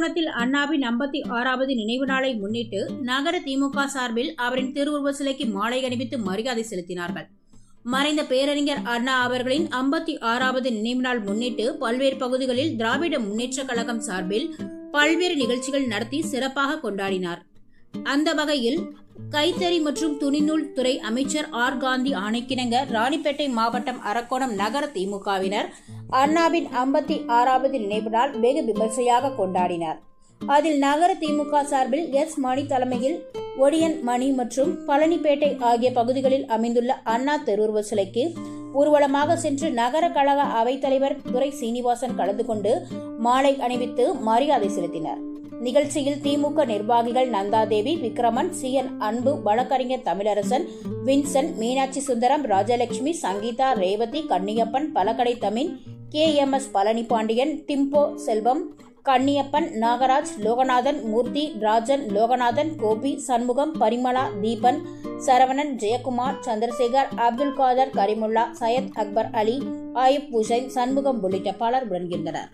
அரக்கோணத்தில் அண்ணாவின் 56வது நினைவு நாளை முன்னிட்டு நகர திமுக சார்பில் அவரின் திருவுருவ சிலைக்கு மாலை அணிவித்து மரியாதை செலுத்தினார்கள். மறைந்த பேரறிஞர் அண்ணா அவர்களின் 56வது நினைவு நாள் முன்னிட்டு பல்வேறு பகுதிகளில் திராவிட முன்னேற்ற கழகம் சார்பில் பல்வேறு நிகழ்ச்சிகள் நடத்தி சிறப்பாக கொண்டாடினார். அந்த வகையில் கைத்தறி மற்றும் துணிநூல் துறை அமைச்சர் ஆர். காந்தி ஆணைக்கிணங்க ராணிப்பேட்டை மாவட்டம் அரக்கோணம் நகர திமுகவினர் அண்ணாவின் 56வது நினைவு நாள் வெகு விமர்சையாக கொண்டாடினார். அதில் நகர திமுக சார்பில் எஸ். மணி தலைமையில் ஒடியன் மணி மற்றும் பழனிப்பேட்டை ஆகிய பகுதிகளில் அமைந்துள்ள அண்ணா திருவுருவ சிலைக்கு ஊர்வலமாக சென்று நகர கழக அவைத்தலைவர் துரை சீனிவாசன் கலந்து கொண்டு மாலை அணிவித்து மரியாதை செலுத்தினர். நிகழ்ச்சியில் திமுக நிர்வாகிகள் நந்தாதேவி, விக்ரமன், சி.என். அன்பு, வழக்கறிஞர் தமிழரசன், வின்சன், மீனாட்சி சுந்தரம், ராஜலட்சுமி, சங்கீதா, ரேவதி, கன்னியப்பன், பலகடை தமிழ், KMS பழனிபாண்டியன், டிம்போ செல்வம், கன்னியப்பன், நாகராஜ், லோகநாதன், மூர்த்தி, ராஜன், லோகநாதன், கோபி, சண்முகம், பரிமளா, தீபன், சரவணன், ஜெயக்குமார், சந்திரசேகர், அப்துல் காதர், கரிமுல்லா, சையத் அக்பர் அலி, ஆயுப், உசைன், சண்முகம் உள்ளிட்ட பலர் உடனிருந்தனர்.